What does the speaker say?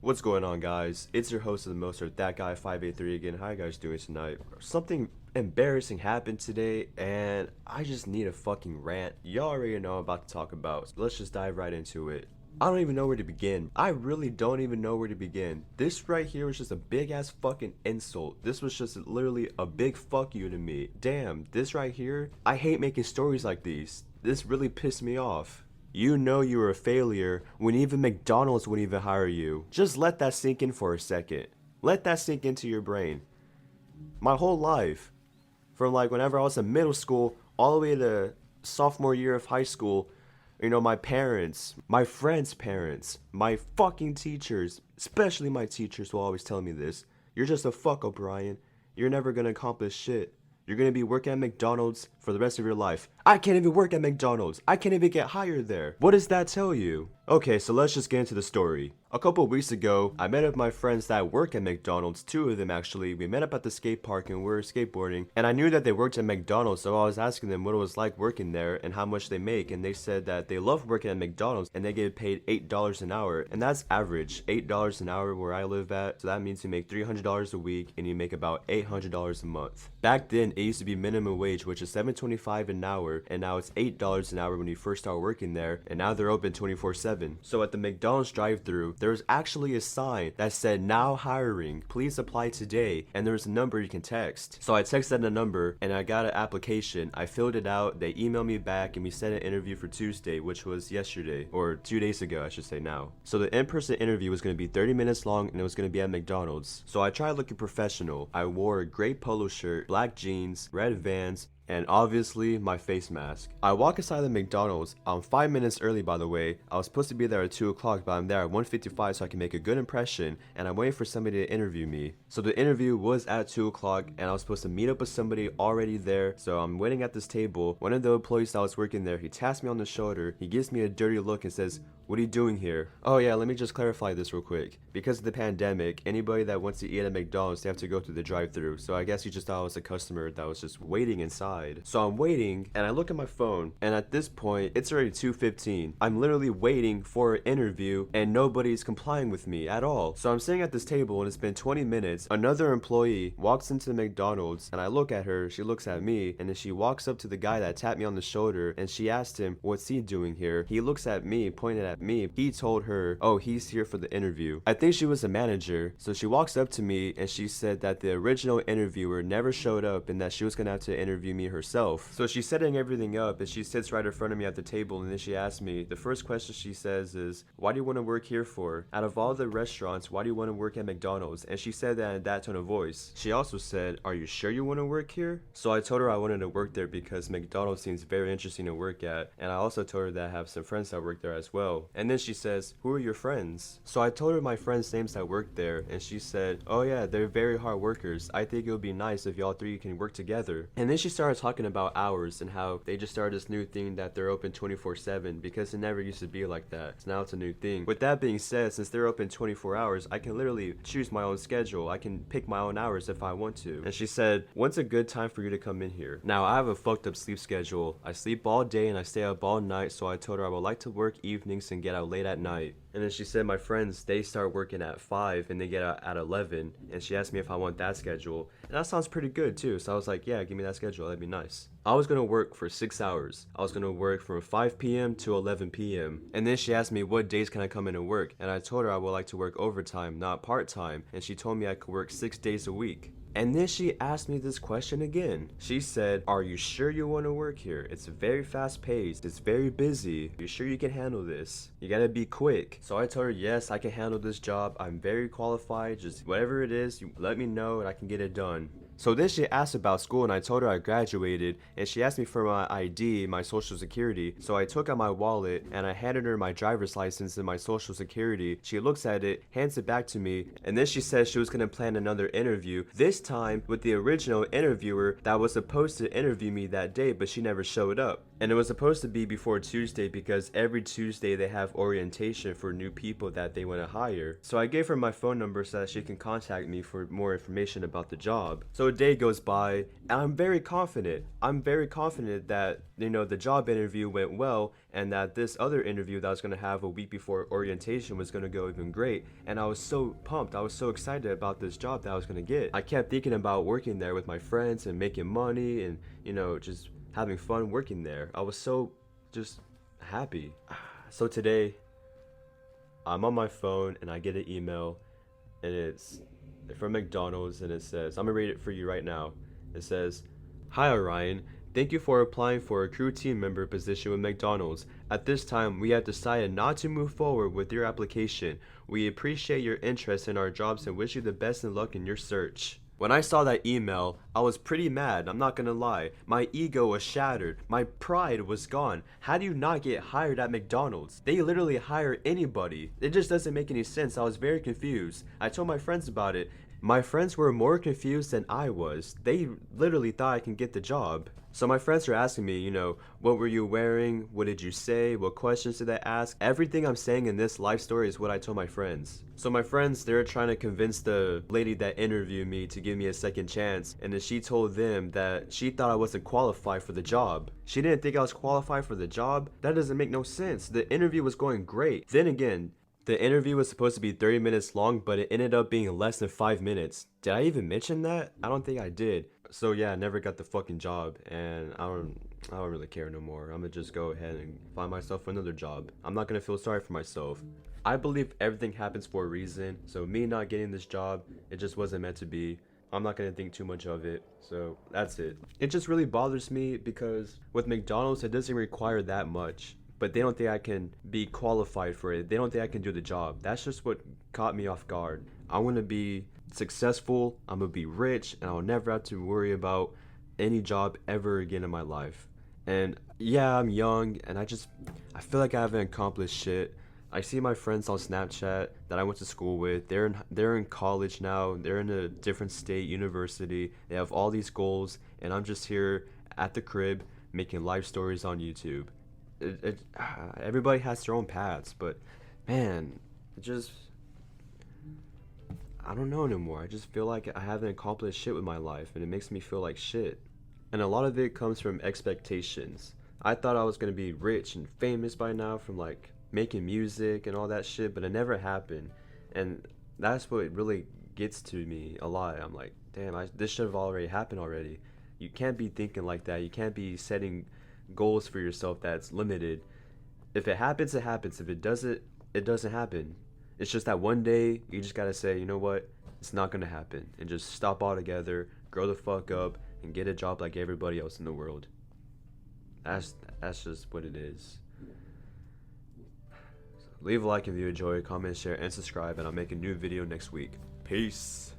What's going on, guys? It's your host of the most, or that guy 583 again. How you guys doing tonight? Something embarrassing happened today, and I just need a fucking rant. Y'all already know what I'm about to talk about. So let's just dive right into it. I don't even know where to begin. I really don't even know where to begin. This right here was just a big ass fucking insult. This was just literally a big fuck you to me. Damn, this right here, I hate making stories like these. This really pissed me off. You know you were a failure when even McDonald's wouldn't even hire you. Just let that sink in for a second. Let that sink into your brain. My whole life, from like whenever I was in middle school all the way to sophomore year of high school, you know, my parents, my friends' parents, my fucking teachers, especially my teachers will always tell me this. You're just a fuck up, Brian. You're never gonna accomplish shit. You're gonna be working at McDonald's for the rest of your life. I can't even work at McDonald's. I can't even get hired there. What does that tell you? Okay, so let's just get into the story. A couple of weeks ago, I met up with my friends that work at McDonald's, two of them actually. We met up at the skate park and we were skateboarding. And I knew that they worked at McDonald's, so I was asking them what it was like working there and how much they make. And they said that they love working at McDonald's and they get paid $8 an hour. And that's average, $8 an hour where I live at. So that means you make $300 a week and you make about $800 a month. Back then, it used to be minimum wage, which is $7.25 an hour. And now it's $8 an hour when you first start working there. And now they're open 24/7. So at the McDonald's drive-thru, there was actually a sign that said now hiring, please apply today, and there was a number you can text. So I texted the number and I got an application. I filled it out, they emailed me back, and we set an interview for Tuesday, which was yesterday, or 2 days ago I should say now. So the in-person interview was going to be 30 minutes long and it was going to be at McDonald's. So I tried looking professional. I wore a gray polo shirt, black jeans, red Vans, and obviously my face mask. I walk inside the McDonald's. I'm 5 minutes early, by the way. I was supposed to be there at 2 o'clock, but I'm there at 1:55 so I can make a good impression, and I'm waiting for somebody to interview me. So the interview was at 2 o'clock and I was supposed to meet up with somebody already there. So I'm waiting at this table. One of the employees that was working there, he taps me on the shoulder. He gives me a dirty look and says, "What are you doing here?" Oh yeah, let me just clarify this real quick. Because of the pandemic, anybody that wants to eat at McDonald's, they have to go through the drive-thru. So I guess he just thought I was a customer that was just waiting inside. So I'm waiting and I look at my phone, and at this point it's already 2:15. I'm literally waiting for an interview and nobody's complying with me at all. So I'm sitting at this table and it's been 20 minutes. Another employee walks into the McDonald's and I look at her, she looks at me, and then she walks up to the guy that tapped me on the shoulder and she asked him, "What's he doing here?" He looks at me, pointed at me. He told her, "Oh, he's here for the interview." I think she was a manager. So she walks up to me and she said that the original interviewer never showed up and that she was gonna have to interview me herself. So she's setting everything up and she sits right in front of me at the table, and then she asks me, the first question she says is, "Why do you want to work here for? Out of all the restaurants, why do you want to work at McDonald's?" And she said that in that tone of voice. She also said, "Are you sure you want to work here?" So I told her I wanted to work there because McDonald's seems very interesting to work at, and I also told her that I have some friends that work there as well. And then she says, "Who are your friends?" So I told her my friends' names that work there, and she said, "Oh yeah, they're very hard workers. I think it would be nice if y'all three can work together." And then she started talking about hours and how they just started this new thing that they're open 24/7 because it never used to be like that. So now it's a new thing. With that being said, since they're open 24 hours, I can literally choose my own schedule. I can pick my own hours if I want to. And she said, "When's a good time for you to come in here?" Now I have a fucked up sleep schedule. I sleep all day and I stay up all night, so I told her I would like to work evenings and get out late at night. And then she said my friends, they start working at 5 and they get out at 11. And she asked me if I want that schedule. And that sounds pretty good too. So I was like, yeah, give me that schedule. That'd be nice. I was going to work for 6 hours. I was going to work from 5 p.m. to 11 p.m. And then she asked me what days can I come in and work. And I told her I would like to work overtime, not part-time. And she told me I could work 6 days a week. And then she asked me this question again. She said, "Are you sure you want to work here? It's very fast paced. It's very busy. You sure you can handle this? You gotta be quick." So I told her, yes, I can handle this job. I'm very qualified. Just whatever it is, you let me know and I can get it done. So then she asked about school and I told her I graduated, and she asked me for my ID, my social security. So I took out my wallet and I handed her my driver's license and my social security. She looks at it, hands it back to me, and then she said she was going to plan another interview, this time with the original interviewer that was supposed to interview me that day, but she never showed up. And it was supposed to be before Tuesday because every Tuesday they have orientation for new people that they want to hire. So I gave her my phone number so that she can contact me for more information about the job. So a day goes by and I'm very confident. I'm very confident that, you know, the job interview went well and that this other interview that I was going to have a week before orientation was going to go even great. And I was so pumped. I was so excited about this job that I was going to get. I kept thinking about working there with my friends and making money and, you know, just having fun working there. I was so just happy. So today, I'm on my phone and I get an email and it's from McDonald's and it says, I'm gonna read it for you right now. It says, "Hi Orion, thank you for applying for a crew team member position with McDonald's. At this time, we have decided not to move forward with your application. We appreciate your interest in our jobs and wish you the best of luck in your search." When I saw that email, I was pretty mad, I'm not gonna lie. My ego was shattered. My pride was gone. How do you not get hired at McDonald's? They literally hire anybody. It just doesn't make any sense. I was very confused. I told my friends about it. My friends were more confused than I was. They literally thought I can get the job. So my friends were asking me, you know, what were you wearing? What did you say? What questions did I ask? Everything I'm saying in this life story is what I told my friends. So my friends, they're trying to convince the lady that interviewed me to give me a second chance. And then she told them that she thought I wasn't qualified for the job. She didn't think I was qualified for the job? That doesn't make no sense. The interview was going great. Then again, the interview was supposed to be 30 minutes long, but it ended up being less than 5 minutes. Did I even mention that? I don't think I did. So yeah, I never got the fucking job, and I don't really care no more. I'm gonna just go ahead and find myself another job. I'm not gonna feel sorry for myself. I believe everything happens for a reason, so me not getting this job, it just wasn't meant to be. I'm not gonna think too much of it, so that's it. It just really bothers me because with McDonald's, it doesn't require that much. But they don't think I can be qualified for it. They don't think I can do the job. That's just what caught me off guard. I want to be successful, I'm gonna be rich, and I'll never have to worry about any job ever again in my life. And yeah, I'm young, and I feel like I haven't accomplished shit. I see my friends on Snapchat that I went to school with. They're in college now. They're in a different state, university. They have all these goals, and I'm just here at the crib making life stories on YouTube. Everybody has their own paths, but man, I don't know anymore. I just feel like I haven't accomplished shit with my life, and it makes me feel like shit. And a lot of it comes from expectations. I thought I was gonna be rich and famous by now from like making music and all that shit, but it never happened. And that's what really gets to me a lot. I'm like, damn, this should have already happened already. You can't be thinking like that. You can't be setting goals for yourself that's limited. If it happens, it happens. If it doesn't, it doesn't happen. It's just that one day you just gotta say, you know what, it's not gonna happen, and just stop altogether, grow the fuck up, and get a job like everybody else in the world. That's just what it is. So leave a like if you enjoy, comment, share, and subscribe, and I'll make a new video next week. Peace.